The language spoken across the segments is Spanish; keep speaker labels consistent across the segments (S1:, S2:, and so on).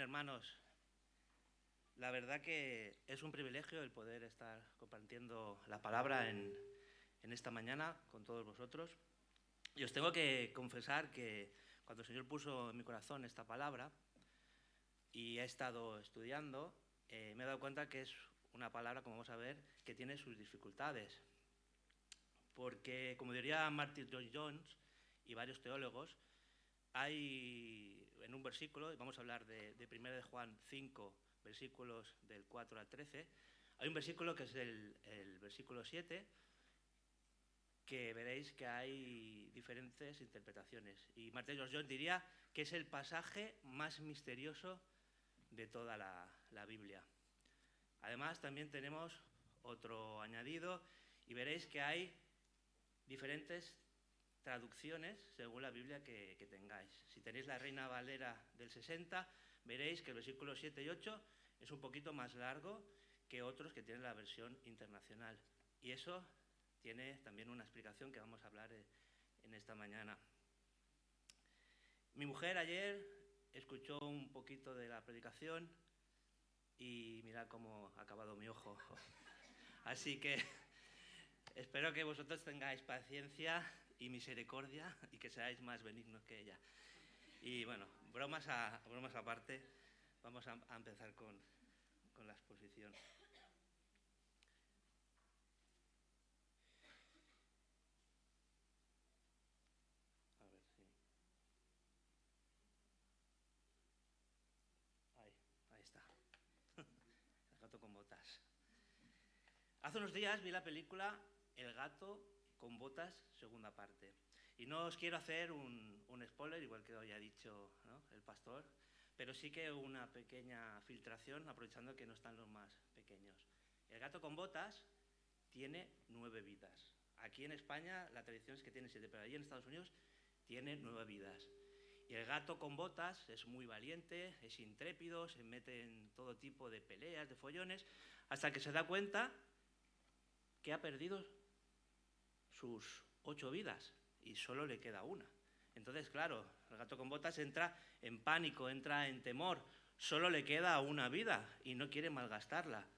S1: hermanos, la verdad que es un privilegio el poder estar compartiendo la palabra en esta mañana con todos vosotros. Y os tengo que confesar que cuando el Señor puso en mi corazón esta palabra y he estado estudiando, me he dado cuenta que es una palabra, como vamos a ver, que tiene sus dificultades. Porque, como diría Martin Lloyd-Jones y varios teólogos, hay en un versículo, y vamos a hablar de 1 de Juan 5, versículos del 4 al 13, hay un versículo que es el versículo 7, que veréis que hay diferentes interpretaciones. Y Martin Lloyd-Jones diría que es el pasaje más misterioso de toda la Biblia. Además, también tenemos otro añadido y veréis que hay diferentes traducciones según la Biblia que tengáis. Si tenéis la Reina Valera del 60, veréis que el versículo 7 y 8 es un poquito más largo que otros que tienen la versión internacional. Y eso tiene también una explicación que vamos a hablar en esta mañana. Mi mujer ayer escuchó un poquito de la predicación y mirad cómo ha acabado mi ojo. Así que espero que vosotros tengáis paciencia y misericordia y que seáis más benignos que ella. Y bueno, bromas aparte, vamos a empezar con la exposición. A ver si... Ahí está. El gato con botas. Hace unos días vi la película El gato con botas, segunda parte. Y no os quiero hacer un spoiler, igual que hoy ha dicho, ¿no?, el pastor, pero sí que una pequeña filtración, aprovechando que no están los más pequeños. El gato con botas tiene 9 vidas. Aquí en España la tradición es que tiene 7, pero allí en Estados Unidos tiene 9 vidas. Y el gato con botas es muy valiente, es intrépido, se mete en todo tipo de peleas, de follones, hasta que se da cuenta que ha perdido sus 8 vidas y solo le queda una. Entonces, claro, el gato con botas entra en pánico, entra en temor, solo le queda una vida y no quiere malgastarla.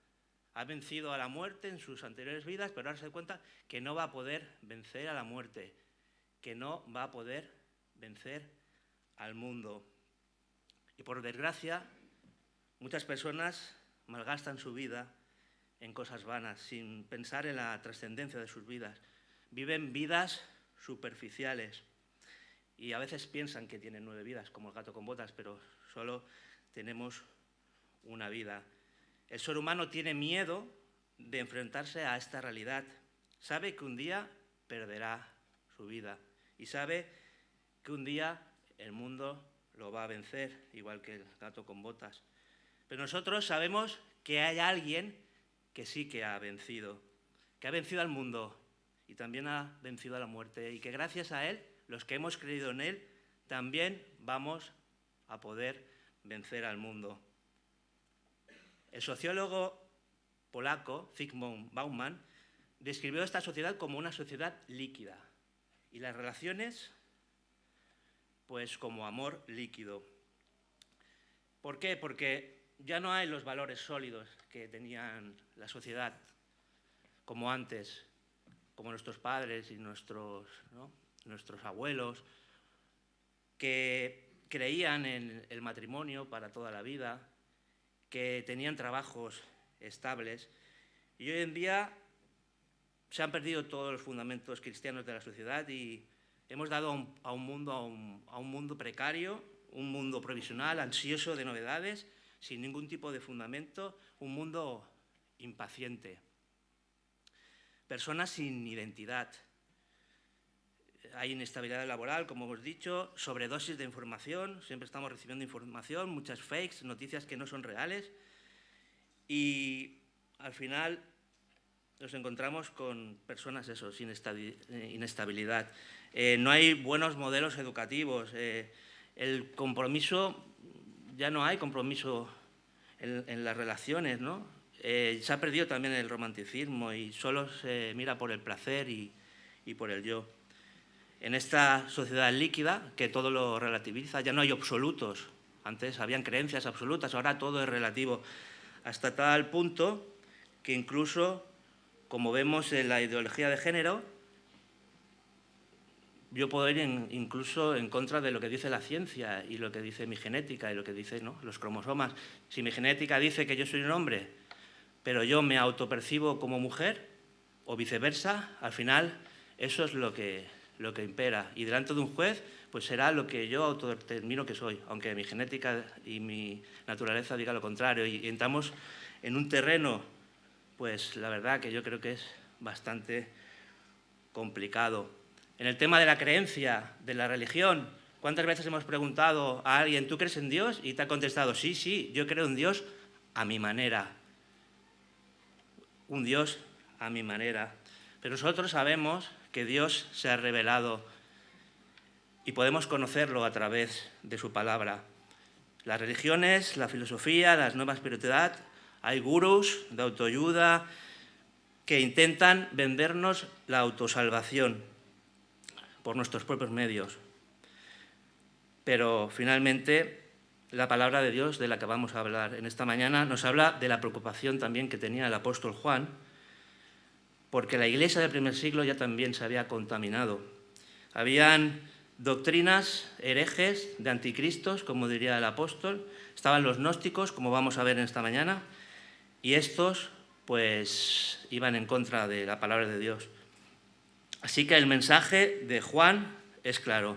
S1: Ha vencido a la muerte en sus anteriores vidas, pero ahora se da cuenta que no va a poder vencer a la muerte, que no va a poder vencer al mundo. Y por desgracia, muchas personas malgastan su vida en cosas vanas, sin pensar en la trascendencia de sus vidas. Viven vidas superficiales y a veces piensan que tienen 9 vidas, como el gato con botas, pero solo tenemos una vida. El ser humano tiene miedo de enfrentarse a esta realidad. Sabe que un día perderá su vida y sabe que un día el mundo lo va a vencer, igual que el gato con botas. Pero nosotros sabemos que hay alguien que sí que ha vencido al mundo y también ha vencido a la muerte, y que gracias a él, los que hemos creído en él, también vamos a poder vencer al mundo. El sociólogo polaco Zygmunt Bauman describió esta sociedad como una sociedad líquida y las relaciones pues como amor líquido. ¿Por qué? Porque ya no hay los valores sólidos que tenían la sociedad como antes, como nuestros padres y nuestros abuelos, que creían en el matrimonio para toda la vida, que tenían trabajos estables. Y hoy en día se han perdido todos los fundamentos cristianos de la sociedad y hemos dado a un mundo precario, un mundo provisional, ansioso de novedades, sin ningún tipo de fundamento, un mundo impaciente. Personas sin identidad. Hay inestabilidad laboral, como hemos dicho, sobredosis de información, siempre estamos recibiendo información, muchas fakes, noticias que no son reales, y al final nos encontramos con personas sin inestabilidad. No hay buenos modelos educativos, el compromiso, ya no hay compromiso en las relaciones, ¿no? Se ha perdido también el romanticismo y solo se mira por el placer y por el yo. En esta sociedad líquida, que todo lo relativiza, ya no hay absolutos. Antes habían creencias absolutas, ahora todo es relativo. Hasta tal punto que incluso, como vemos en la ideología de género, yo puedo ir incluso en contra de lo que dice la ciencia y lo que dice mi genética y lo que dicen, ¿no?, los cromosomas. Si mi genética dice que yo soy un hombre, pero yo me autopercibo como mujer, o viceversa, al final eso es lo que impera. Y delante de un juez, pues será lo que yo autodetermino que soy, aunque mi genética y mi naturaleza diga lo contrario. Y entramos en un terreno, pues la verdad que yo creo que es bastante complicado. En el tema de la creencia, de la religión, ¿cuántas veces hemos preguntado a alguien, ¿tú crees en Dios? Y te ha contestado, sí, sí, yo creo en Dios a mi manera. Un Dios a mi manera. Pero nosotros sabemos que Dios se ha revelado y podemos conocerlo a través de su palabra. Las religiones, la filosofía, la nueva espiritualidad, hay gurús de autoayuda que intentan vendernos la autosalvación por nuestros propios medios. Pero finalmente la palabra de Dios, de la que vamos a hablar en esta mañana, nos habla de la preocupación también que tenía el apóstol Juan, porque la iglesia del primer siglo ya también se había contaminado. Habían doctrinas herejes de anticristos, como diría el apóstol, estaban los gnósticos, como vamos a ver en esta mañana, y estos pues iban en contra de la palabra de Dios. Así que el mensaje de Juan es claro: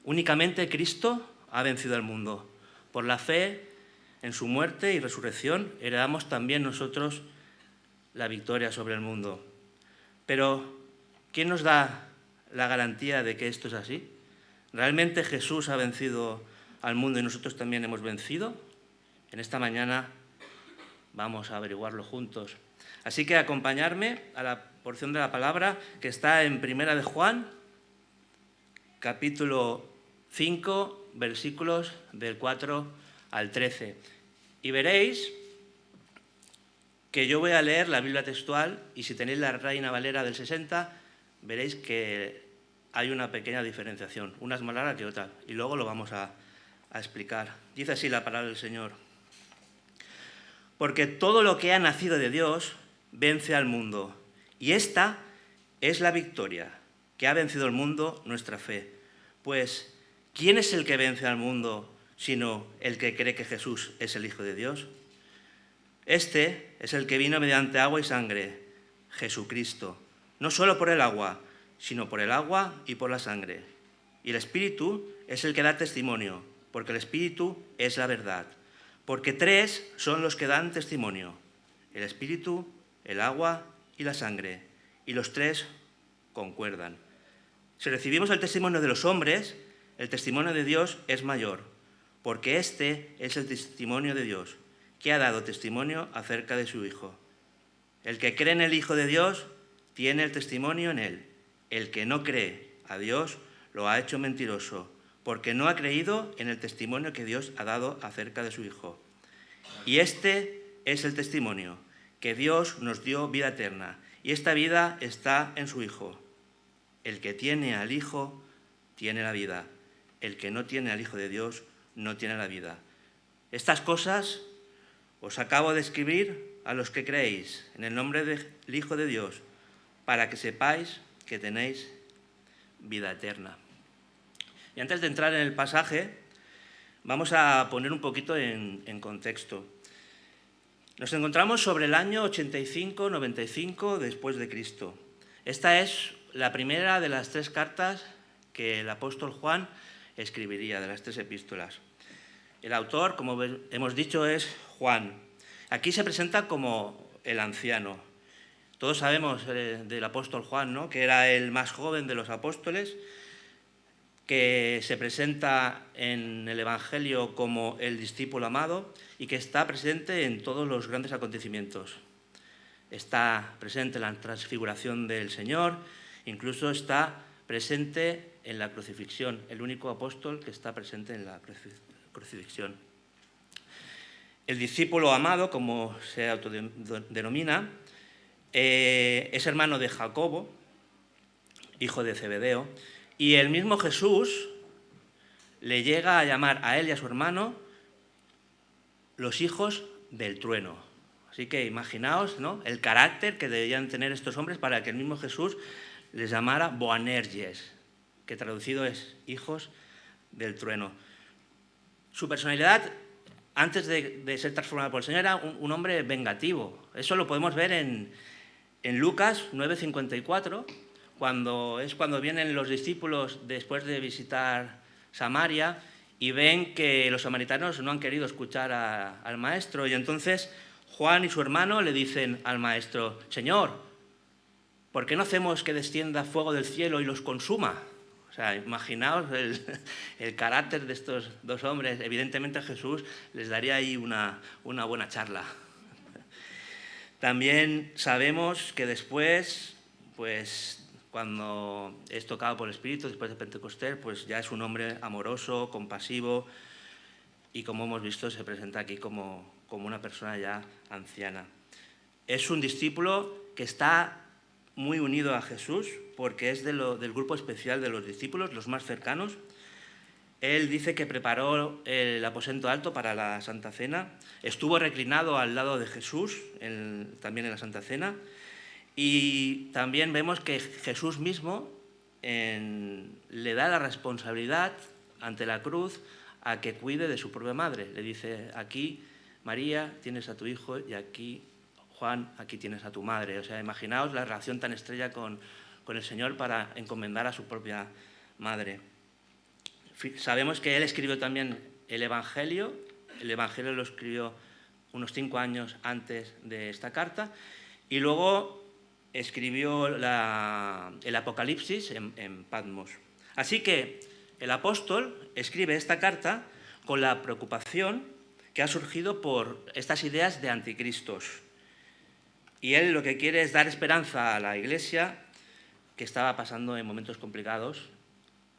S1: únicamente Cristo ha vencido al mundo. Por la fe en su muerte y resurrección heredamos también nosotros la victoria sobre el mundo. Pero, ¿quién nos da la garantía de que esto es así? ¿Realmente Jesús ha vencido al mundo y nosotros también hemos vencido? En esta mañana vamos a averiguarlo juntos. Así que acompañarme a la porción de la palabra que está en Primera de Juan, capítulo 5, versículos del 4 al 13. Y veréis que yo voy a leer la Biblia textual, y si tenéis la Reina Valera del 60, veréis que hay una pequeña diferenciación. Una es más larga que otra, y luego lo vamos a explicar. Dice así la palabra del Señor: porque todo lo que ha nacido de Dios vence al mundo, y esta es la victoria, que ha vencido el mundo, nuestra fe. Pues, ¿quién es el que vence al mundo sino el que cree que Jesús es el Hijo de Dios? Este es el que vino mediante agua y sangre, Jesucristo, no solo por el agua, sino por el agua y por la sangre. Y el Espíritu es el que da testimonio, porque el Espíritu es la verdad. Porque tres son los que dan testimonio: el Espíritu, el agua y la sangre, y los tres concuerdan. Si recibimos el testimonio de los hombres, el testimonio de Dios es mayor, porque este es el testimonio de Dios, que ha dado testimonio acerca de su Hijo. El que cree en el Hijo de Dios tiene el testimonio en él. El que no cree a Dios lo ha hecho mentiroso, porque no ha creído en el testimonio que Dios ha dado acerca de su Hijo. Y este es el testimonio, que Dios nos dio vida eterna, y esta vida está en su Hijo. El que tiene al Hijo tiene la vida. El que no tiene al Hijo de Dios no tiene la vida. Estas cosas os acabo de escribir a los que creéis en el nombre del Hijo de Dios, para que sepáis que tenéis vida eterna. Y antes de entrar en el pasaje, vamos a poner un poquito en contexto. Nos encontramos sobre el año 85-95 después de Cristo. Esta es la primera de las tres cartas que el apóstol Juan escribiría, de las tres epístolas. El autor, como hemos dicho, es Juan. Aquí se presenta como el anciano. Todos sabemos del apóstol Juan, ¿no?, que era el más joven de los apóstoles, que se presenta en el Evangelio como el discípulo amado y que está presente en todos los grandes acontecimientos. Está presente en la transfiguración del Señor, incluso está presente en la crucifixión, el único apóstol que está presente en la crucifixión. El discípulo amado, como se autodenomina, es hermano de Jacobo, hijo de Zebedeo, y el mismo Jesús le llega a llamar a él y a su hermano los hijos del trueno. Así que imaginaos, ¿no?, el carácter que debían tener estos hombres para que el mismo Jesús les llamara Boanerges, que traducido es hijos del trueno. Su personalidad, antes de ser transformado por el Señor, era un hombre vengativo. Eso lo podemos ver en Lucas 9:54, cuando vienen los discípulos después de visitar Samaria y ven que los samaritanos no han querido escuchar al maestro. Y entonces Juan y su hermano le dicen al maestro: Señor, ¿por qué no hacemos que descienda fuego del cielo y los consuma? O sea, imaginaos el carácter de estos dos hombres. Evidentemente Jesús les daría ahí una buena charla. También sabemos que después, pues cuando es tocado por el Espíritu, después de Pentecostés, pues ya es un hombre amoroso, compasivo y, como hemos visto, se presenta aquí como una persona ya anciana. Es un discípulo que está muy unido a Jesús porque es del grupo especial de los discípulos, los más cercanos. Él dice que preparó el aposento alto para la Santa Cena, estuvo reclinado al lado de Jesús, también en la Santa Cena, y también vemos que Jesús mismo le da la responsabilidad ante la cruz a que cuide de su propia madre. Le dice: aquí, María, tienes a tu hijo, y aquí, Juan, aquí tienes a tu madre. O sea, imaginaos la relación tan estrecha con el Señor para encomendar a su propia madre. Sabemos que él escribió también el Evangelio. El Evangelio lo escribió unos 5 años antes de esta carta, y luego escribió el Apocalipsis en Patmos. Así que el apóstol escribe esta carta con la preocupación que ha surgido por estas ideas de anticristos. Y él lo que quiere es dar esperanza a la Iglesia, que estaba pasando en momentos complicados.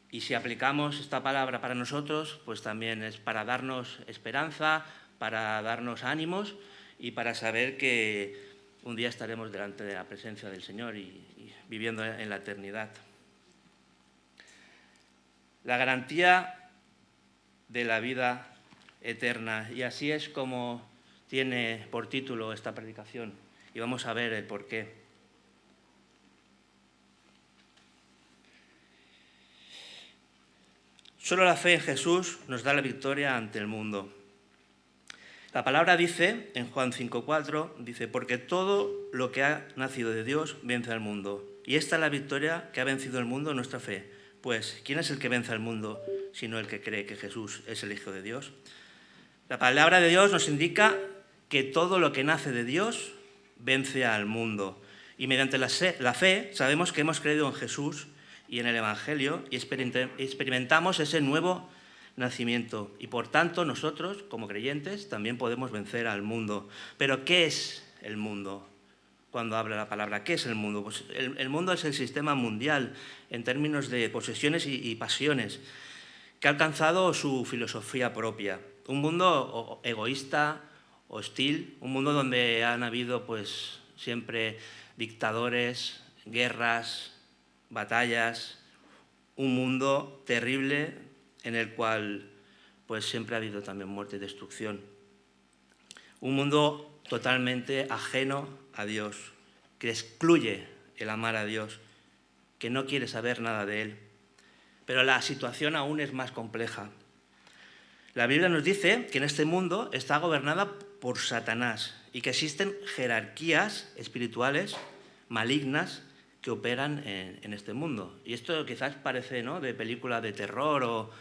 S1: Y si aplicamos esta palabra para nosotros, pues también es para darnos esperanza, para darnos ánimos y para saber que un día estaremos delante de la presencia del Señor y viviendo en la eternidad. La garantía de la vida eterna. Y así es como tiene por título esta predicación. Y vamos a ver el porqué. Solo la fe en Jesús nos da la victoria ante el mundo. La palabra dice, en Juan 5:4, dice: porque todo lo que ha nacido de Dios vence al mundo. Y esta es la victoria que ha vencido el mundo, nuestra fe. Pues, ¿quién es el que vence al mundo sino el que cree que Jesús es el Hijo de Dios? La palabra de Dios nos indica que todo lo que nace de Dios vence al mundo. Y mediante la fe sabemos que hemos creído en Jesús y en el Evangelio y experimentamos ese nuevo nacimiento. Y por tanto nosotros, como creyentes, también podemos vencer al mundo. Pero ¿qué es el mundo? Cuando habla la palabra, ¿qué es el mundo? Pues el mundo es el sistema mundial en términos de posesiones y pasiones, que ha alcanzado su filosofía propia. Un mundo egoísta, hostil, un mundo donde han habido pues siempre dictadores, guerras, batallas, un mundo terrible en el cual pues siempre ha habido también muerte y destrucción. Un mundo totalmente ajeno a Dios, que excluye el amar a Dios, que no quiere saber nada de Él. Pero la situación aún es más compleja. La Biblia nos dice que en este mundo está gobernada por Satanás y que existen jerarquías espirituales malignas que operan en este mundo. Y esto quizás parece, ¿no?, de película de terror o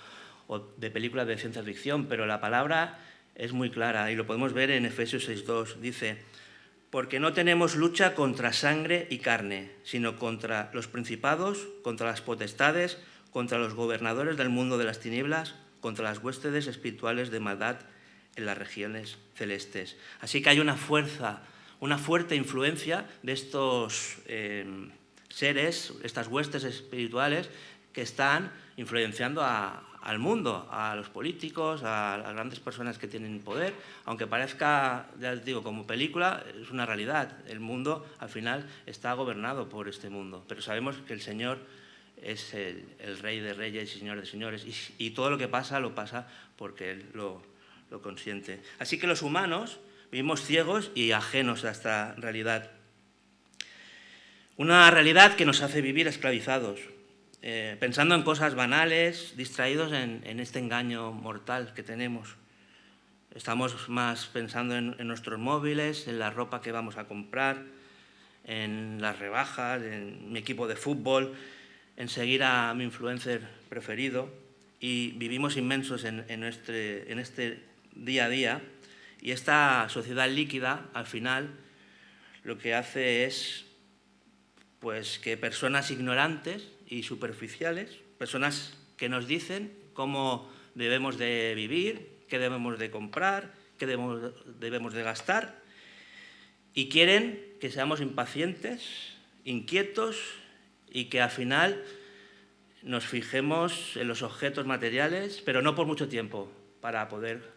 S1: de película de ciencia ficción, pero la palabra es muy clara y lo podemos ver en Efesios 6:2. Dice: porque no tenemos lucha contra sangre y carne, sino contra los principados, contra las potestades, contra los gobernadores del mundo de las tinieblas, contra las huestes espirituales de maldad en las regiones celestes. Así que hay una fuerte influencia de estos seres, estas huestes espirituales que están influenciando al mundo, a los políticos, a las grandes personas que tienen poder. Aunque parezca, ya les digo, como película, es una realidad. El mundo, al final, está gobernado por este mundo. Pero sabemos que el Señor es el Rey de Reyes y Señor de Señores. Y todo lo que pasa, lo pasa porque Él lo lo consiente. Así que los humanos vivimos ciegos y ajenos a esta realidad. Una realidad que nos hace vivir esclavizados, pensando en cosas banales, distraídos en este engaño mortal que tenemos. Estamos más pensando en nuestros móviles, en la ropa que vamos a comprar, en las rebajas, en mi equipo de fútbol, en seguir a mi influencer preferido, y vivimos inmensos en este día a día. Y esta sociedad líquida, al final, lo que hace es pues, que personas ignorantes y superficiales, personas que nos dicen cómo debemos de vivir, qué debemos de comprar, qué debemos de gastar, y quieren que seamos impacientes, inquietos, y que al final nos fijemos en los objetos materiales, pero no por mucho tiempo, para poder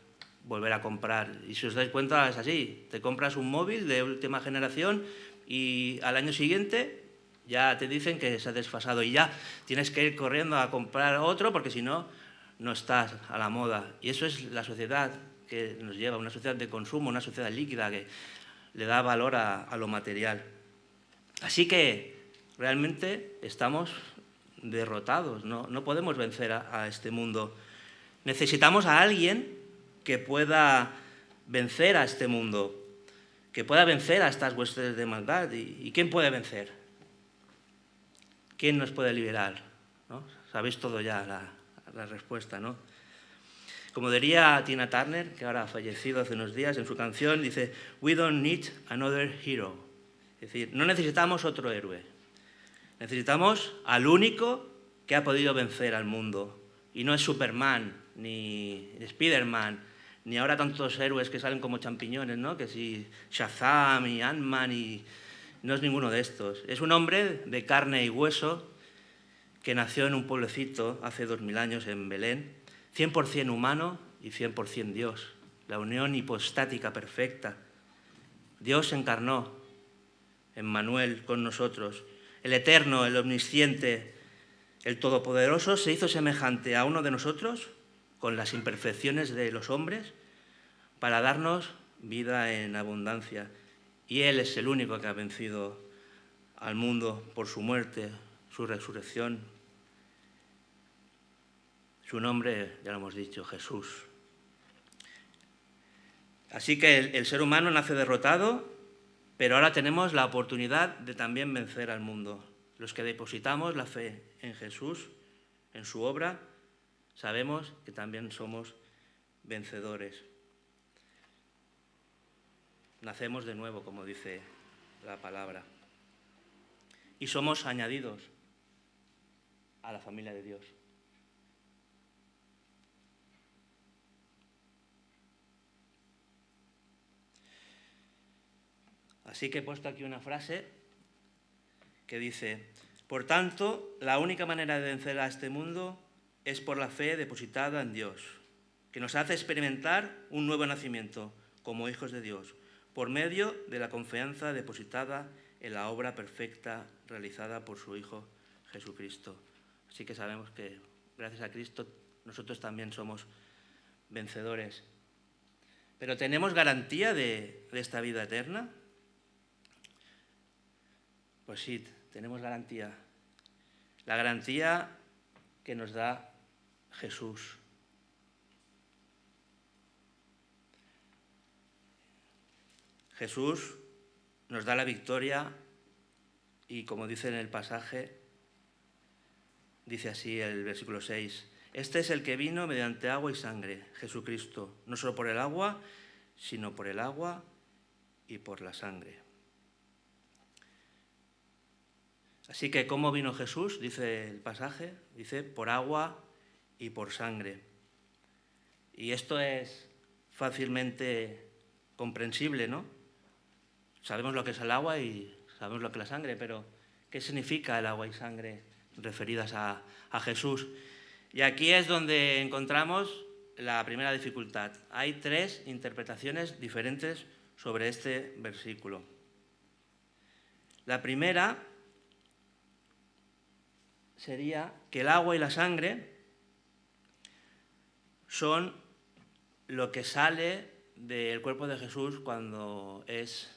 S1: volver a comprar. Y si os dais cuenta, es así. Te compras un móvil de última generación y al año siguiente ya te dicen que se ha desfasado y ya tienes que ir corriendo a comprar otro porque si no, no estás a la moda. Y eso es la sociedad que nos lleva, una sociedad de consumo, una sociedad líquida que le da valor a lo material. Así que realmente estamos derrotados, no podemos vencer a este mundo. Necesitamos a alguien que pueda vencer a este mundo, que pueda vencer a estas huestes de maldad. ¿Y quién puede vencer? ¿Quién nos puede liberar? ¿No? Sabéis todo ya la respuesta, ¿no? Como diría Tina Turner, que ahora ha fallecido hace unos días, en su canción dice "We don't need another hero". Es decir, no necesitamos otro héroe. Necesitamos al único que ha podido vencer al mundo. Y no es Superman, ni Spiderman, ni ahora tantos héroes que salen como champiñones, ¿no? Que si Shazam y Ant-Man, y no es ninguno de estos. Es un hombre de carne y hueso que nació en un pueblecito hace 2000 años en Belén, 100% humano y 100% Dios. La unión hipostática perfecta. Dios se encarnó, Emmanuel, con nosotros. El Eterno, el Omnisciente, el Todopoderoso se hizo semejante a uno de nosotros con las imperfecciones de los hombres para darnos vida en abundancia. Y Él es el único que ha vencido al mundo por su muerte, su resurrección. Su nombre, ya lo hemos dicho, Jesús. Así que el ser humano nace derrotado, pero ahora tenemos la oportunidad de también vencer al mundo. Los que depositamos la fe en Jesús, en su obra, sabemos que también somos vencedores. Nacemos de nuevo, como dice la palabra. Y somos añadidos a la familia de Dios. Así que he puesto aquí una frase que dice: por tanto, la única manera de vencer a este mundo es por la fe depositada en Dios, que nos hace experimentar un nuevo nacimiento como hijos de Dios, por medio de la confianza depositada en la obra perfecta realizada por su Hijo Jesucristo. Así que sabemos que gracias a Cristo nosotros también somos vencedores. ¿Pero tenemos garantía de esta vida eterna? Pues sí, tenemos garantía. La garantía que nos da Jesús. Jesús nos da la victoria y, como dice en el pasaje, dice así el versículo 6, este es el que vino mediante agua y sangre, Jesucristo, no solo por el agua, sino por el agua y por la sangre. Así que, ¿cómo vino Jesús? Dice el pasaje, dice por agua y por sangre. Y esto es fácilmente comprensible, ¿no? Sabemos lo que es el agua y sabemos lo que es la sangre, pero ¿qué significa el agua y sangre referidas a Jesús? Y aquí es donde encontramos la primera dificultad. Hay 3 interpretaciones diferentes sobre este versículo. La primera sería que el agua y la sangre son lo que sale del cuerpo de Jesús cuando es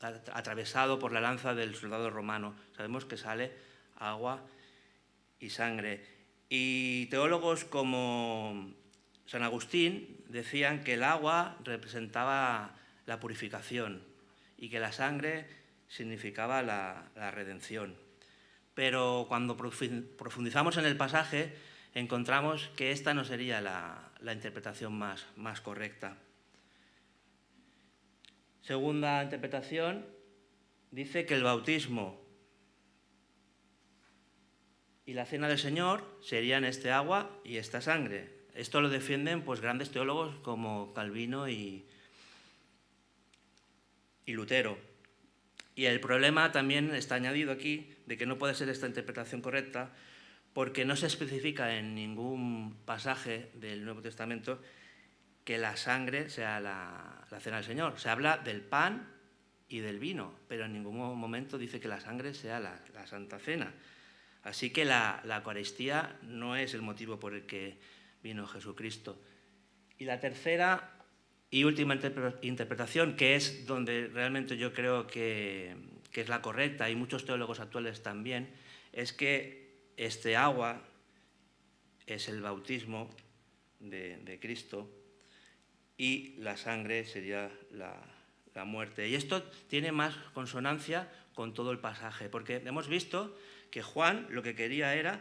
S1: atravesado por la lanza del soldado romano. Sabemos que sale agua y sangre. Y teólogos como San Agustín decían que el agua representaba la purificación y que la sangre significaba la redención. Pero cuando profundizamos en el pasaje, encontramos que esta no sería la interpretación más correcta. Segunda interpretación, dice que el bautismo y la cena del Señor serían este agua y esta sangre. Esto lo defienden pues grandes teólogos como Calvino y Lutero. Y el problema también está añadido aquí de que no puede ser esta interpretación correcta porque no se especifica en ningún pasaje del Nuevo Testamento que la sangre sea la cena del Señor. Se habla del pan y del vino, pero en ningún momento dice que la sangre sea la Santa Cena. Así que la Eucaristía no es el motivo por el que vino Jesucristo. Y la tercera y última interpretación, que es donde realmente yo creo que es la correcta, y muchos teólogos actuales también, es que este agua es el bautismo de Cristo y la sangre sería la muerte. Y esto tiene más consonancia con todo el pasaje, porque hemos visto que Juan lo que quería era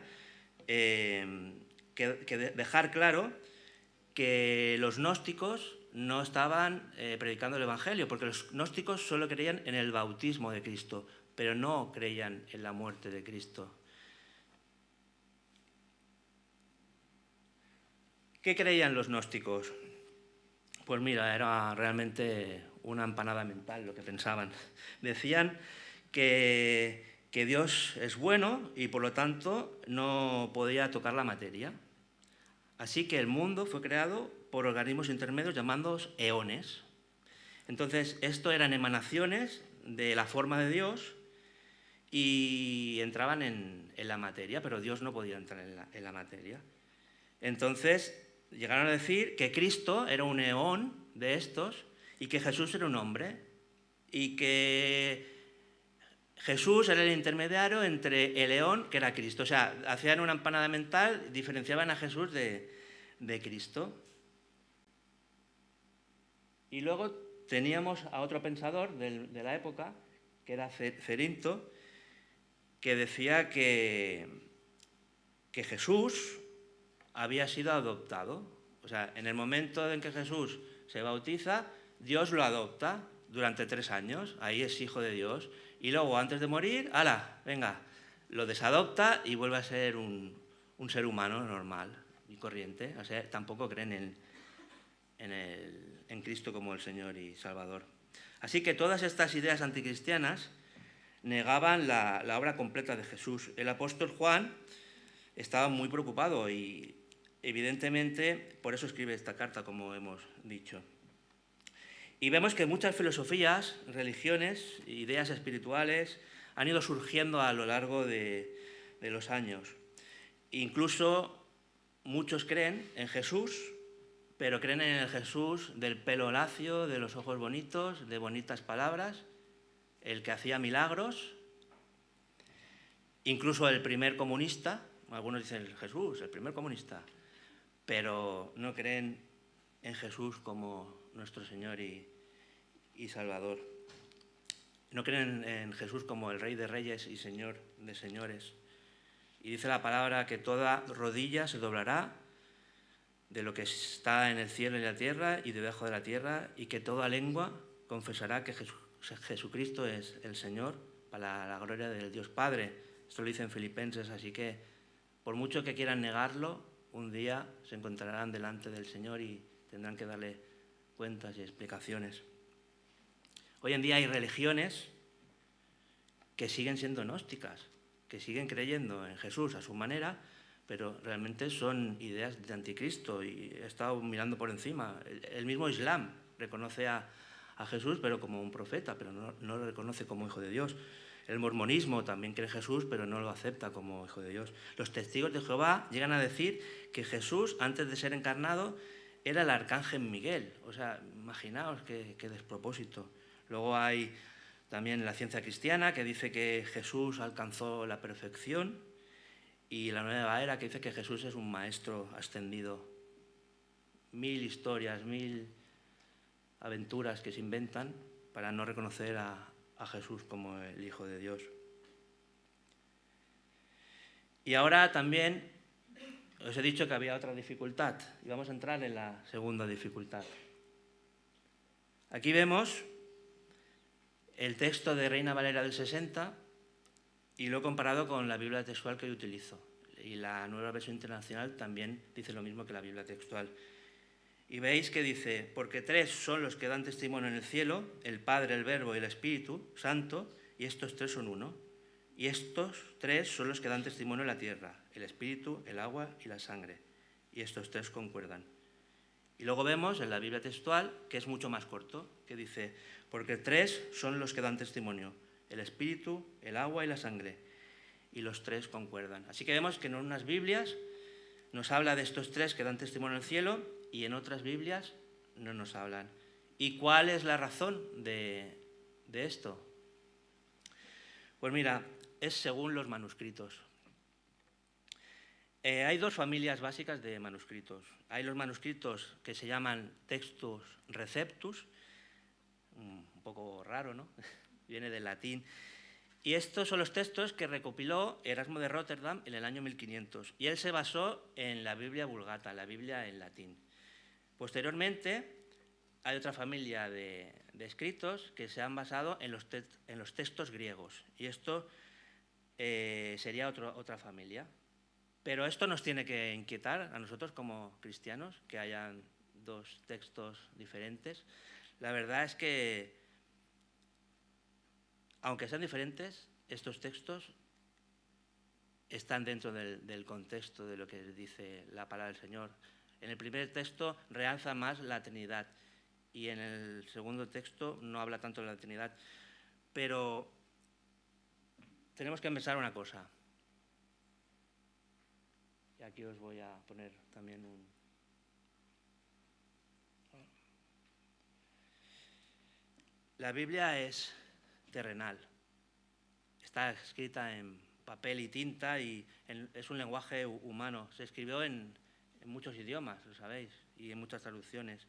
S1: dejar claro que los gnósticos no estaban predicando el Evangelio, porque los gnósticos solo creían en el bautismo de Cristo, pero no creían en la muerte de Cristo. ¿Qué creían los gnósticos? Pues mira, era realmente una empanada mental lo que pensaban. Decían que Dios es bueno y por lo tanto no podía tocar la materia. Así que el mundo fue creado por organismos intermedios llamados eones. Entonces, esto eran emanaciones de la forma de Dios y entraban en la materia, pero Dios no podía entrar en la materia. Entonces, llegaron a decir que Cristo era un eón de estos y que Jesús era un hombre y que Jesús era el intermediario entre el eón, que era Cristo. O sea, hacían una empanada mental, diferenciaban a Jesús de Cristo. Y luego teníamos a otro pensador de la época, que era Cerinto, que decía que Jesús había sido adoptado. O sea, en el momento en que Jesús se bautiza, Dios lo adopta durante 3 años. Ahí es hijo de Dios. Y luego, antes de morir, ¡hala! Venga, lo desadopta y vuelve a ser un ser humano normal y corriente. O sea, tampoco creen en Cristo como el Señor y Salvador. Así que todas estas ideas anticristianas negaban la obra completa de Jesús. El apóstol Juan estaba muy preocupado y evidentemente por eso escribe esta carta, como hemos dicho. Y vemos que muchas filosofías, religiones, ideas espirituales han ido surgiendo a lo largo de los años. Incluso muchos creen en Jesús, pero creen en el Jesús del pelo lacio, de los ojos bonitos, de bonitas palabras, el que hacía milagros, incluso el primer comunista. Algunos dicen Jesús, el primer comunista, pero no creen en Jesús como nuestro Señor y Salvador. No creen en Jesús como el Rey de Reyes y Señor de Señores. Y dice la palabra que toda rodilla se doblará de lo que está en el cielo y la tierra y debajo de la tierra, y que toda lengua confesará que Jesucristo es el Señor, para la gloria del Dios Padre. Esto lo dice en Filipenses, así que por mucho que quieran negarlo, un día se encontrarán delante del Señor y tendrán que darle cuentas y explicaciones. Hoy en día hay religiones que siguen siendo gnósticas, que siguen creyendo en Jesús a su manera, pero realmente son ideas de anticristo. Y he estado mirando por encima. El mismo Islam reconoce a Jesús, pero como un profeta, pero no lo reconoce como hijo de Dios. El mormonismo también cree en Jesús, pero no lo acepta como hijo de Dios. Los testigos de Jehová llegan a decir que Jesús, antes de ser encarnado, era el arcángel Miguel. O sea, imaginaos qué despropósito. Luego hay también la ciencia cristiana, que dice que Jesús alcanzó la perfección, y la nueva era, que dice que Jesús es un maestro ascendido. 1000 historias, 1000 aventuras que se inventan para no reconocer a Jesús como el Hijo de Dios. Y ahora también os he dicho que había otra dificultad, y vamos a entrar en la segunda dificultad. Aquí vemos el texto de Reina Valera del 60 y lo he comparado con la Biblia textual que yo utilizo. Y la Nueva Versión Internacional también dice lo mismo que la Biblia textual. Y veis que dice, porque 3 son los que dan testimonio en el cielo, el Padre, el Verbo y el Espíritu Santo, y estos 3 son uno. Y estos 3 son los que dan testimonio en la tierra, el Espíritu, el agua y la sangre. Y estos 3 concuerdan. Y luego vemos en la Biblia textual que es mucho más corto, que dice, porque 3 son los que dan testimonio, el Espíritu, el agua y la sangre. Y los 3 concuerdan. Así que vemos que en unas Biblias nos habla de estos 3 que dan testimonio en el cielo y en otras Biblias no nos hablan. ¿Y cuál es la razón de esto? Pues mira, es según los manuscritos. Hay 2 familias básicas de manuscritos. Hay los manuscritos que se llaman textus receptus, un poco raro, ¿no? Viene del latín. Y estos son los textos que recopiló Erasmo de Rotterdam en el año 1500. Y él se basó en la Biblia Vulgata, la Biblia en latín. Posteriormente, hay otra familia de escritos que se han basado en los textos griegos. Y esto sería otra familia. Pero esto nos tiene que inquietar a nosotros como cristianos, que hayan 2 textos diferentes. La verdad es que, aunque sean diferentes, estos textos están dentro del contexto de lo que dice la palabra del Señor. En el primer texto realza más la Trinidad y en el segundo texto no habla tanto de la Trinidad. Pero tenemos que pensar una cosa. Y aquí os voy a poner también un... La Biblia es terrenal. Está escrita en papel y tinta y es un lenguaje humano. Se escribió en muchos idiomas, lo sabéis, y en muchas traducciones.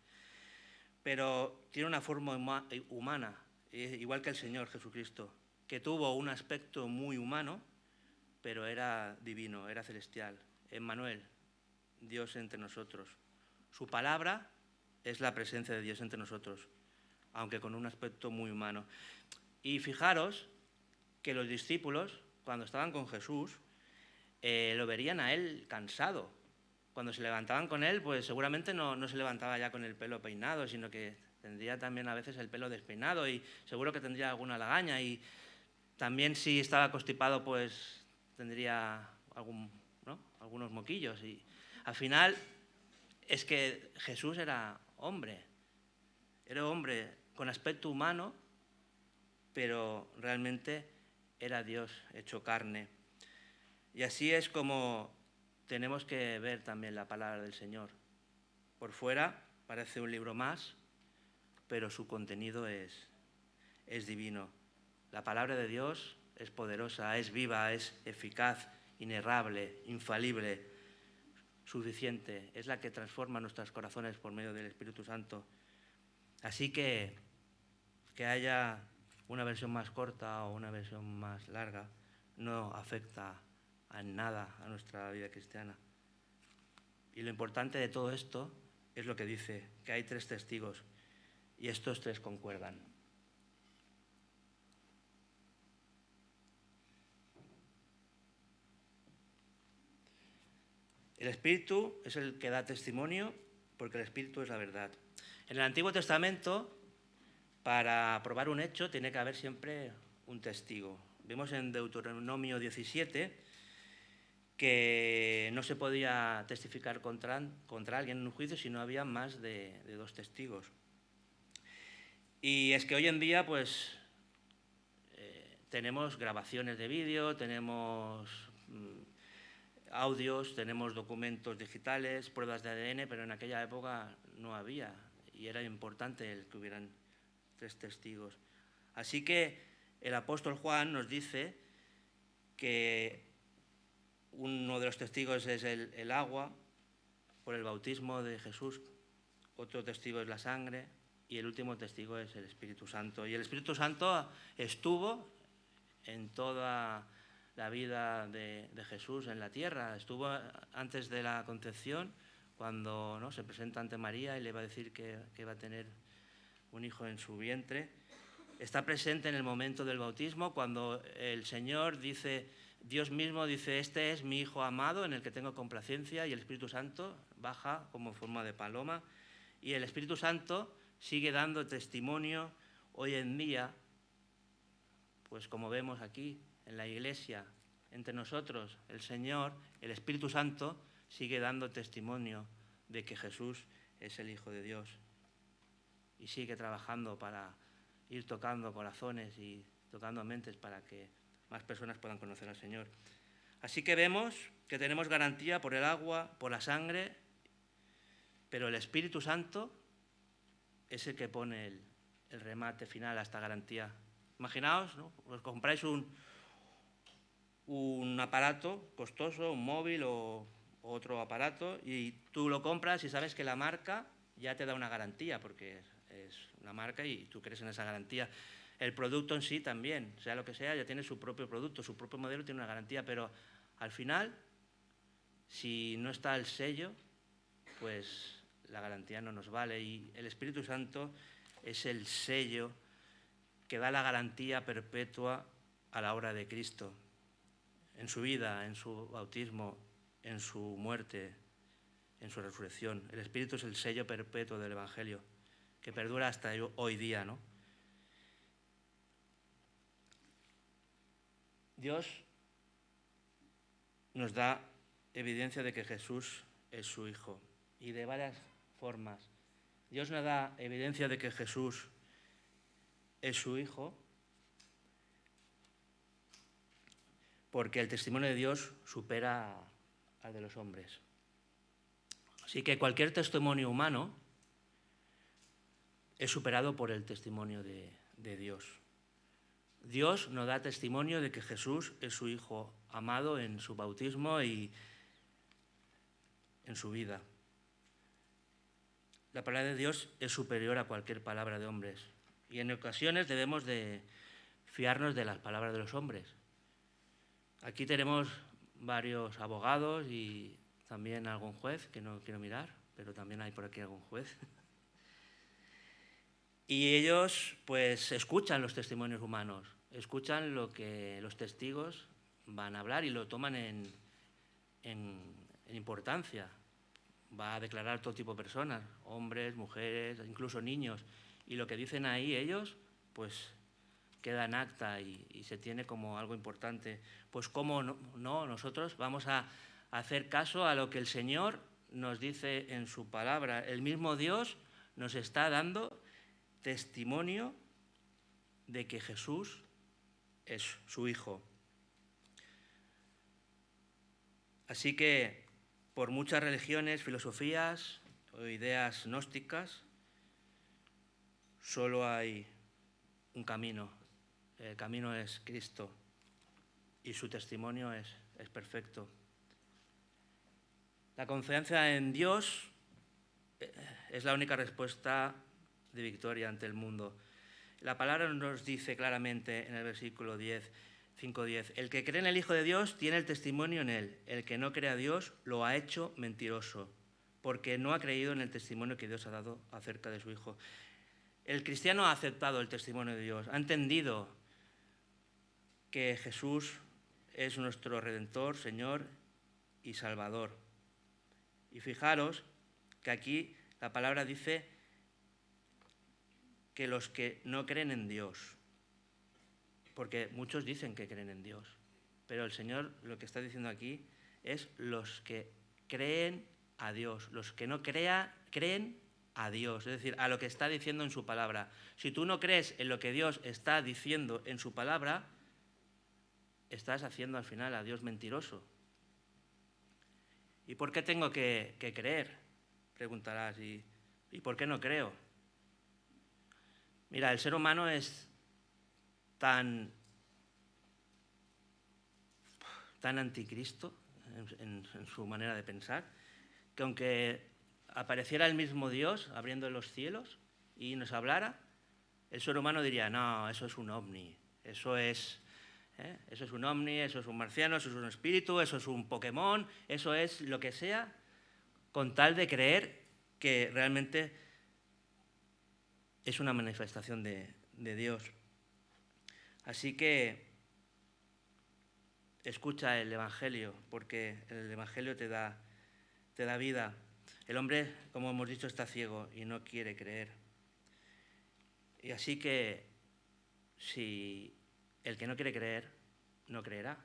S1: Pero tiene una forma humana, igual que el Señor Jesucristo, que tuvo un aspecto muy humano, pero era divino, era celestial. Emmanuel, Dios entre nosotros. Su palabra es la presencia de Dios entre nosotros, aunque con un aspecto muy humano. Y fijaros que los discípulos, cuando estaban con Jesús, lo verían a él cansado. Cuando se levantaban con él, pues seguramente no se levantaba ya con el pelo peinado, sino que tendría también a veces el pelo despeinado y seguro que tendría alguna lagaña. Y también si estaba constipado, pues tendría algunos moquillos. Y al final es que Jesús era hombre con aspecto humano, pero realmente era Dios hecho carne. Y así es como tenemos que ver también la palabra del Señor. Por fuera parece un libro más, pero su contenido es divino. La palabra de Dios es poderosa, es viva, es eficaz, inerrable, infalible, suficiente. Es la que transforma nuestros corazones por medio del Espíritu Santo. Así que haya una versión más corta o una versión más larga no afecta en nada a nuestra vida cristiana. Y lo importante de todo esto es lo que dice, que hay 3 testigos y estos 3 concuerdan. El Espíritu es el que da testimonio porque el Espíritu es la verdad. En el Antiguo Testamento, para probar un hecho, tiene que haber siempre un testigo. Vemos en Deuteronomio 17 que no se podía testificar contra alguien en un juicio si no había más de 2 testigos. Y es que hoy en día, pues, tenemos grabaciones de vídeo, tenemos audios, tenemos documentos digitales, pruebas de ADN, pero en aquella época no había y era importante el que hubieran 3 testigos. Así que el apóstol Juan nos dice que uno de los testigos es el agua por el bautismo de Jesús, otro testigo es la sangre y el último testigo es el Espíritu Santo. Y el Espíritu Santo estuvo en toda la vida de Jesús en la tierra. Estuvo antes de la concepción, cuando, ¿no?, se presenta ante María y le va a decir que va a tener un hijo en su vientre. Está presente en el momento del bautismo, cuando el Señor dice, Dios mismo dice, este es mi Hijo amado en el que tengo complacencia, y el Espíritu Santo baja como forma de paloma. Y el Espíritu Santo sigue dando testimonio hoy en día, pues como vemos aquí, en la Iglesia, entre nosotros, el Señor, el Espíritu Santo, sigue dando testimonio de que Jesús es el Hijo de Dios. Y sigue trabajando para ir tocando corazones y tocando mentes para que más personas puedan conocer al Señor. Así que vemos que tenemos garantía por el agua, por la sangre, pero el Espíritu Santo es el que pone el remate final a esta garantía. Imaginaos, ¿no?, os compráis un aparato costoso, un móvil o otro aparato, y tú lo compras y sabes que la marca ya te da una garantía, porque es una marca y tú crees en esa garantía. El producto en sí también, sea lo que sea, ya tiene su propio producto, su propio modelo, tiene una garantía, pero al final, si no está el sello, pues la garantía no nos vale. Y el Espíritu Santo es el sello que da la garantía perpetua a la obra de Cristo, en su vida, en su bautismo, en su muerte, en su resurrección. El Espíritu es el sello perpetuo del Evangelio, que perdura hasta hoy día, ¿no? Dios nos da evidencia de que Jesús es su Hijo, y de varias formas. Dios nos da evidencia de que Jesús es su Hijo porque el testimonio de Dios supera al de los hombres. Así que cualquier testimonio humano es superado por el testimonio de Dios. Dios nos da testimonio de que Jesús es su Hijo amado en su bautismo y en su vida. La palabra de Dios es superior a cualquier palabra de hombres, y en ocasiones debemos de fiarnos de las palabras de los hombres. Aquí tenemos varios abogados y también algún juez, que no quiero mirar, pero también hay por aquí algún juez. Y ellos pues escuchan los testimonios humanos, escuchan lo que los testigos van a hablar y lo toman en importancia. Va a declarar todo tipo de personas, hombres, mujeres, incluso niños. Y lo que dicen ahí ellos, pues queda en acta y se tiene como algo importante. Pues cómo no, nosotros vamos a hacer caso a lo que el Señor nos dice en su palabra. El mismo Dios nos está dando testimonio de que Jesús es su Hijo. Así que por muchas religiones, filosofías o ideas gnósticas, solo hay un camino. El camino es Cristo y su testimonio es perfecto. La confianza en Dios es la única respuesta de victoria ante el mundo. La palabra nos dice claramente en el versículo 5:10, el que cree en el Hijo de Dios tiene el testimonio en él. El que no cree a Dios lo ha hecho mentiroso, porque no ha creído en el testimonio que Dios ha dado acerca de su Hijo. El cristiano ha aceptado el testimonio de Dios, ha entendido que Jesús es nuestro Redentor, Señor y Salvador. Y fijaros que aquí la palabra dice que los que no creen en Dios, porque muchos dicen que creen en Dios, pero el Señor lo que está diciendo aquí es los que creen a Dios, los que no creen a Dios, es decir, a lo que está diciendo en su palabra. Si tú no crees en lo que Dios está diciendo en su palabra, estás haciendo al final a Dios mentiroso. ¿Y por qué tengo que creer? Preguntarás. ¿Y por qué no creo? Mira, el ser humano es tan anticristo en su manera de pensar, que aunque apareciera el mismo Dios abriendo los cielos y nos hablara, el ser humano diría, no, eso es un ovni, eso es un ovni, eso es un marciano, eso es un espíritu, eso es un Pokémon, eso es lo que sea, con tal de creer que realmente es una manifestación de Dios. Así que escucha el Evangelio, porque el Evangelio te da vida. El hombre, como hemos dicho, está ciego y no quiere creer. Y así que, si el que no quiere creer, no creerá.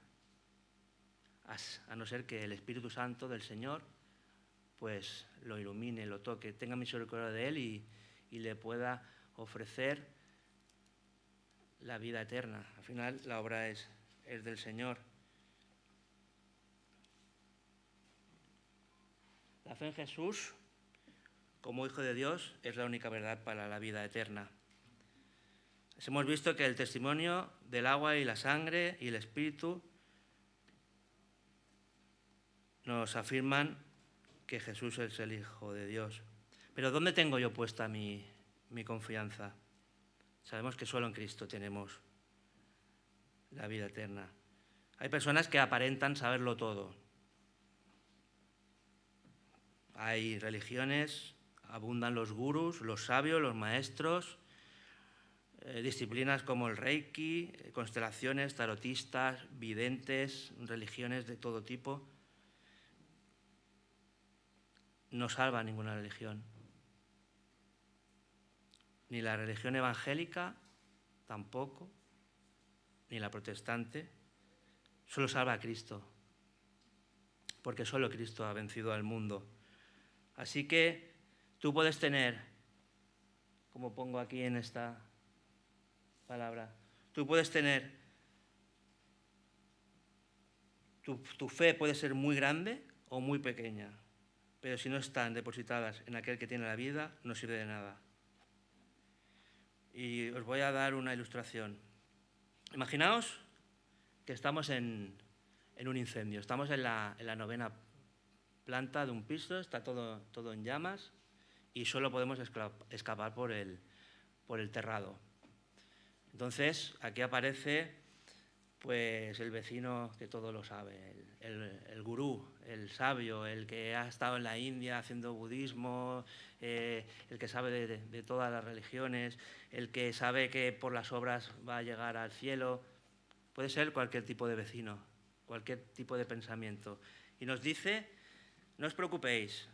S1: A no ser que el Espíritu Santo del Señor pues lo ilumine, lo toque, tenga misericordia de él y le pueda ofrecer la vida eterna. Al final la obra es del Señor. La fe en Jesús, como Hijo de Dios, es la única verdad para la vida eterna. Hemos visto que el testimonio del agua y la sangre y el Espíritu nos afirman que Jesús es el Hijo de Dios. Pero ¿dónde tengo yo puesta mi confianza? Sabemos que solo en Cristo tenemos la vida eterna. Hay personas que aparentan saberlo todo. Hay religiones, abundan los gurús, los sabios, los maestros, disciplinas como el Reiki, constelaciones, tarotistas, videntes, religiones de todo tipo. No salva ninguna religión. Ni la religión evangélica, tampoco, ni la protestante. Solo salva a Cristo, porque solo Cristo ha vencido al mundo. Así que tú puedes tener, como pongo aquí en esta palabra, tú puedes tener, tu fe puede ser muy grande o muy pequeña, pero si no están depositadas en aquel que tiene la vida, no sirve de nada. Y os voy a dar una ilustración. Imaginaos que estamos en un incendio, estamos en la 9ª planta de un piso, está todo en llamas y solo podemos escapar por el terrado. Entonces, aquí aparece pues el vecino que todo lo sabe, el gurú, el sabio, el que ha estado en la India haciendo budismo, el que sabe de todas las religiones, el que sabe que por las obras va a llegar al cielo. Puede ser cualquier tipo de vecino, cualquier tipo de pensamiento. Y nos dice, no os preocupéis,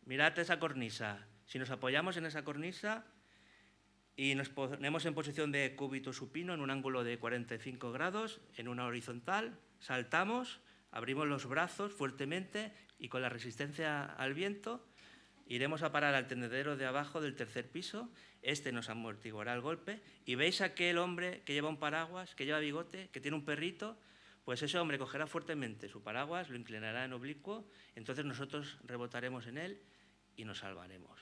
S1: mirad esa cornisa. Si nos apoyamos en esa cornisa y nos ponemos en posición de cúbito supino en un ángulo de 45 grados, en una horizontal, saltamos, abrimos los brazos fuertemente y con la resistencia al viento iremos a parar al tendedero de abajo del 3er piso. Este nos amortiguará el golpe. Y veis aquel hombre que lleva un paraguas, que lleva bigote, que tiene un perrito, pues ese hombre cogerá fuertemente su paraguas, lo inclinará en oblicuo, entonces nosotros rebotaremos en él y nos salvaremos.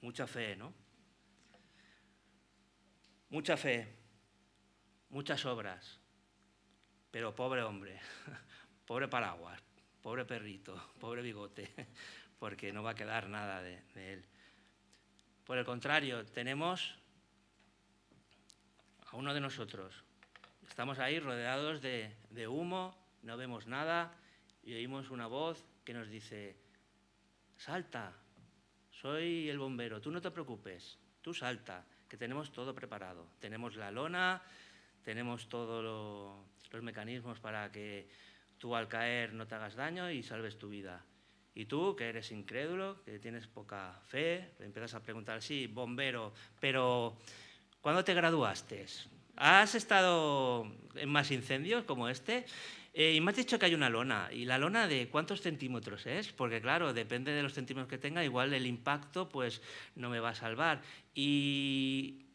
S1: Mucha fe, ¿no? Mucha fe, muchas obras, pero pobre hombre, pobre paraguas, pobre perrito, pobre bigote, porque no va a quedar nada de él. Por el contrario, tenemos a uno de nosotros. Estamos ahí rodeados de humo, no vemos nada y oímos una voz que nos dice, salta, soy el bombero, tú no te preocupes, tú salta, que tenemos todo preparado. Tenemos la lona, tenemos todos los mecanismos para que tú al caer no te hagas daño y salves tu vida. Y tú, que eres incrédulo, que tienes poca fe, empiezas a preguntar, sí, bombero, pero ¿cuándo te graduaste? ¿Has estado en más incendios como este? Y me has dicho que hay una lona. ¿Y la lona de cuántos centímetros es? Porque claro, depende de los centímetros que tenga, igual el impacto pues no me va a salvar. ¿Y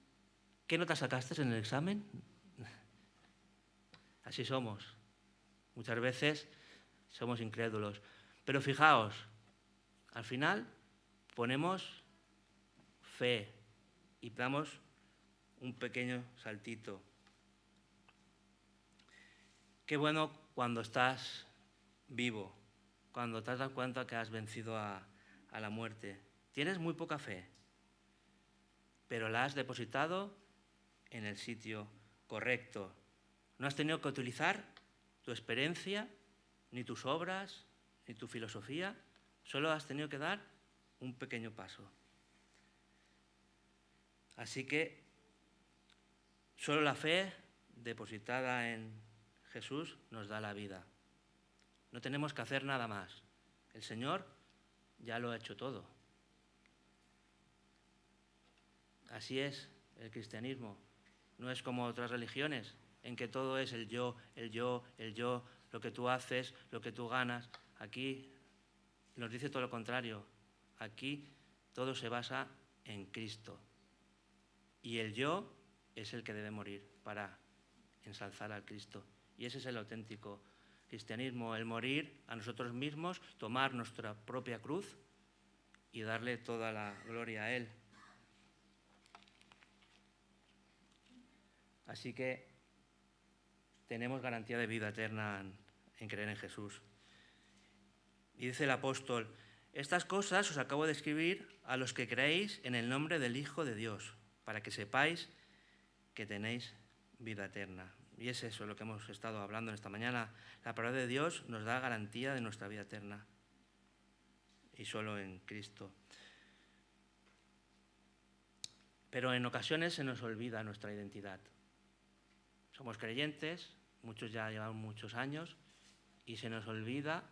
S1: qué nota sacaste en el examen? Así somos. Muchas veces somos incrédulos. Pero fijaos, al final ponemos fe y damos un pequeño saltito. Qué bueno cuando estás vivo, cuando te has dado cuenta que has vencido a la muerte. Tienes muy poca fe, pero la has depositado en el sitio correcto. No has tenido que utilizar tu experiencia, ni tus obras, ni tu filosofía, solo has tenido que dar un pequeño paso. Así que solo la fe depositada en Jesús nos da la vida. No tenemos que hacer nada más. El Señor ya lo ha hecho todo. Así es el cristianismo. No es como otras religiones, en que todo es el yo, el yo, el yo, lo que tú haces, lo que tú ganas. Aquí nos dice todo lo contrario. Aquí todo se basa en Cristo. Y el yo es el que debe morir para ensalzar al Cristo. Y ese es el auténtico cristianismo, el morir a nosotros mismos, tomar nuestra propia cruz y darle toda la gloria a Él. Así que tenemos garantía de vida eterna en creer en Jesús. Y dice el apóstol: estas cosas os acabo de escribir a los que creéis en el nombre del Hijo de Dios, para que sepáis que tenéis vida eterna. Y es eso lo que hemos estado hablando en esta mañana. La palabra de Dios nos da garantía de nuestra vida eterna. Y solo en Cristo. Pero en ocasiones se nos olvida nuestra identidad. Somos creyentes, muchos ya llevan muchos años, y se nos olvida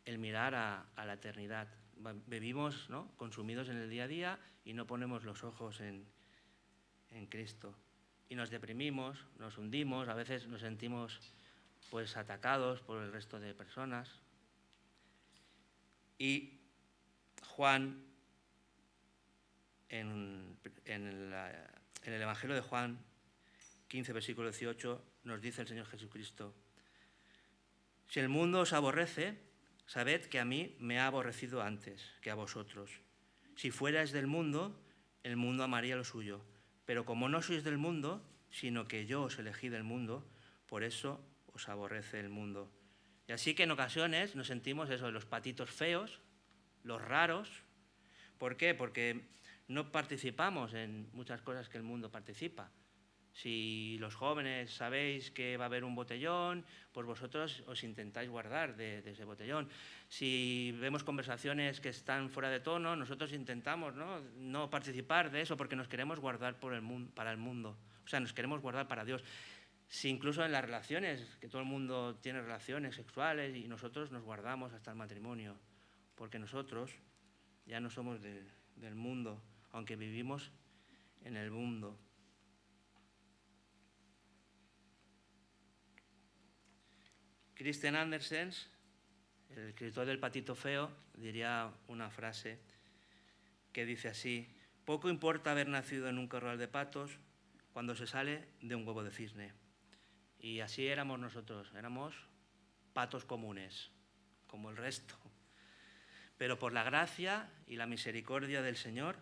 S1: el mirar a la eternidad. Vivimos, ¿no?, consumidos en el día a día y no ponemos los ojos en Cristo. Y nos deprimimos, nos hundimos, a veces nos sentimos pues atacados por el resto de personas. Y Juan, en el Evangelio de Juan 15, versículo 18, nos dice el Señor Jesucristo: si el mundo os aborrece, sabed que a mí me ha aborrecido antes que a vosotros. Si fuerais del mundo, el mundo amaría lo suyo. Pero como no sois del mundo, sino que yo os elegí del mundo, por eso os aborrece el mundo. Y así que en ocasiones nos sentimos eso, los patitos feos, los raros. ¿Por qué? Porque no participamos en muchas cosas que el mundo participa. Si los jóvenes sabéis que va a haber un botellón, pues vosotros os intentáis guardar de ese botellón. Si vemos conversaciones que están fuera de tono, nosotros intentamos no participar de eso porque nos queremos guardar para el mundo. O sea, nos queremos guardar para Dios. Si incluso en las relaciones, que todo el mundo tiene relaciones sexuales y nosotros nos guardamos hasta el matrimonio, porque nosotros ya no somos del mundo, aunque vivimos en el mundo. Christian Andersen, el escritor del Patito Feo, diría una frase que dice así: poco importa haber nacido en un corral de patos cuando se sale de un huevo de cisne. Y así éramos nosotros, éramos patos comunes, como el resto. Pero por la gracia y la misericordia del Señor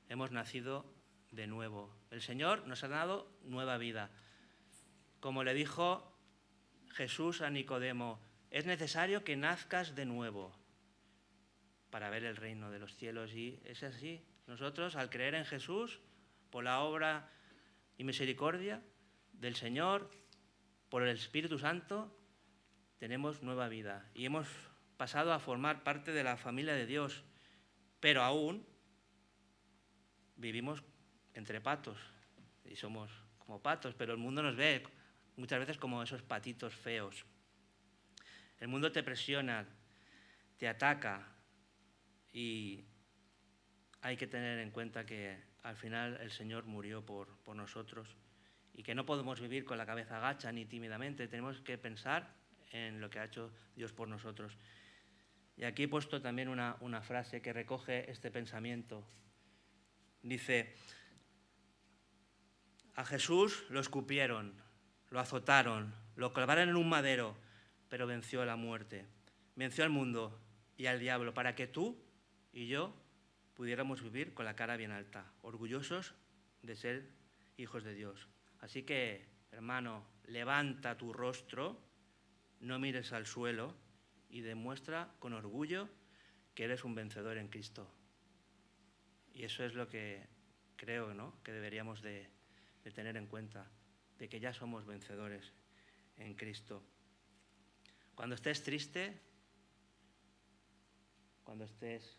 S1: hemos nacido de nuevo. El Señor nos ha dado nueva vida. Como le dijo Jesús a Nicodemo: es necesario que nazcas de nuevo para ver el reino de los cielos. Y es así. Nosotros, al creer en Jesús, por la obra y misericordia del Señor, por el Espíritu Santo, tenemos nueva vida. Y hemos pasado a formar parte de la familia de Dios. Pero aún vivimos entre patos. Y somos como patos, pero el mundo nos ve muchas veces como esos patitos feos. El mundo te presiona, te ataca, y hay que tener en cuenta que al final el Señor murió por nosotros y que no podemos vivir con la cabeza agacha ni tímidamente. Tenemos que pensar en lo que ha hecho Dios por nosotros. Y aquí he puesto también una frase que recoge este pensamiento. Dice: a Jesús lo escupieron, lo azotaron, lo clavaron en un madero, pero venció a la muerte, venció al mundo y al diablo, para que tú y yo pudiéramos vivir con la cara bien alta, orgullosos de ser hijos de Dios. Así que, hermano, levanta tu rostro, no mires al suelo y demuestra con orgullo que eres un vencedor en Cristo. Y eso es lo que creo, ¿no?, que deberíamos de tener en cuenta, de que ya somos vencedores en Cristo. Cuando estés triste, cuando estés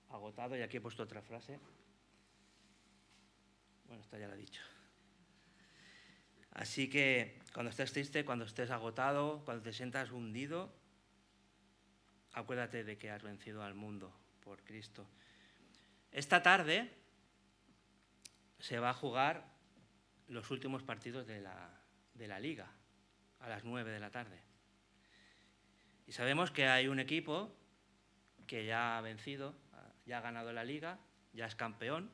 S1: agotado, y aquí he puesto otra frase, bueno, esta ya la he dicho. Así que cuando estés triste, cuando estés agotado, cuando te sientas hundido, acuérdate de que has vencido al mundo por Cristo. Esta tarde se va a jugar los últimos partidos de la Liga, a las 9 de la tarde. Y sabemos que hay un equipo que ya ha vencido, ya ha ganado la Liga, ya es campeón,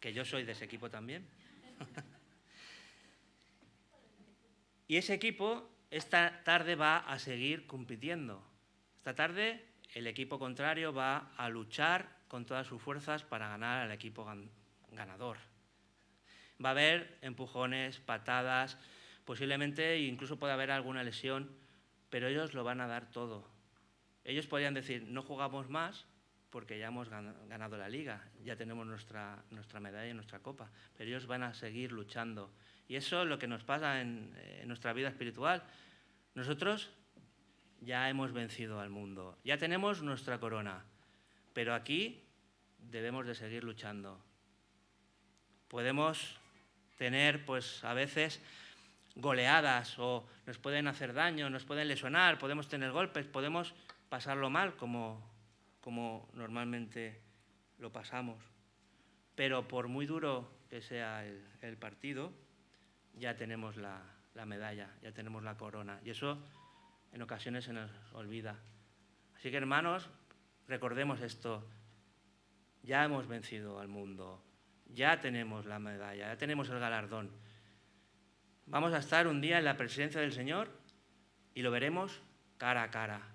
S1: que yo soy de ese equipo también. Y ese equipo esta tarde va a seguir compitiendo. Esta tarde el equipo contrario va a luchar con todas sus fuerzas para ganar al equipo ganador. Va a haber empujones, patadas, posiblemente incluso puede haber alguna lesión, pero ellos lo van a dar todo. Ellos podrían decir, no jugamos más porque ya hemos ganado la Liga, ya tenemos nuestra medalla y nuestra copa, pero ellos van a seguir luchando. Y eso es lo que nos pasa en nuestra vida espiritual. Nosotros ya hemos vencido al mundo, ya tenemos nuestra corona, pero aquí debemos de seguir luchando. Podemos tener, pues, a veces goleadas o nos pueden hacer daño, nos pueden lesionar, podemos tener golpes, podemos pasarlo mal como normalmente lo pasamos. Pero por muy duro que sea el partido, ya tenemos la medalla, ya tenemos la corona. Y eso en ocasiones se nos olvida. Así que, hermanos, recordemos esto. Ya hemos vencido al mundo, ya tenemos la medalla, ya tenemos el galardón. Vamos a estar un día en la presencia del Señor y lo veremos cara a cara.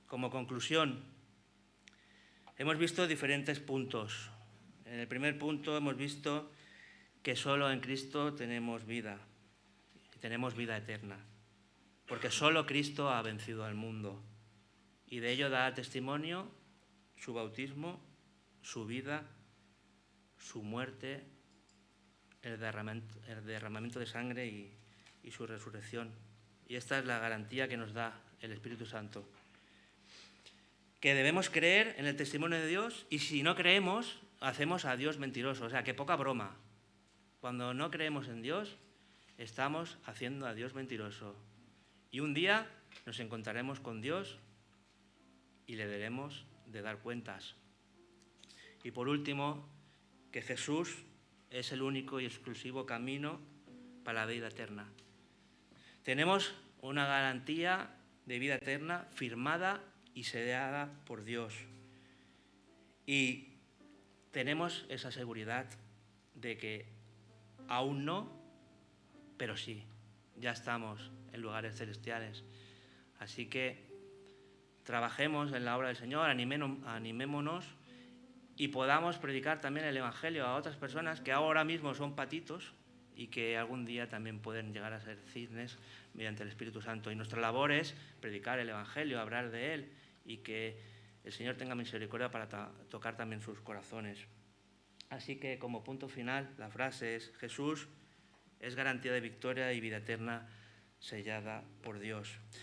S1: Como conclusión, hemos visto diferentes puntos. En el primer punto hemos visto que solo en Cristo tenemos vida eterna, porque solo Cristo ha vencido al mundo. Y de ello da testimonio su bautismo, su vida, su muerte, el derramamiento de sangre y su resurrección. Y esta es la garantía que nos da el Espíritu Santo. Que debemos creer en el testimonio de Dios, y si no creemos, hacemos a Dios mentiroso. O sea, que poca broma. Cuando no creemos en Dios, estamos haciendo a Dios mentiroso. Y un día nos encontraremos con Dios y le debemos de dar cuentas. Y por último, que Jesús es el único y exclusivo camino para la vida eterna. Tenemos una garantía de vida eterna firmada y sellada por Dios. Y tenemos esa seguridad de que aún no, pero sí, ya estamos en lugares celestiales. Así que trabajemos en la obra del Señor, animémonos y podamos predicar también el Evangelio a otras personas que ahora mismo son patitos y que algún día también pueden llegar a ser cisnes mediante el Espíritu Santo. Y nuestra labor es predicar el Evangelio, hablar de él, y que el Señor tenga misericordia para tocar también sus corazones. Así que, como punto final, la frase es: Jesús es garantía de victoria y vida eterna sellada por Dios.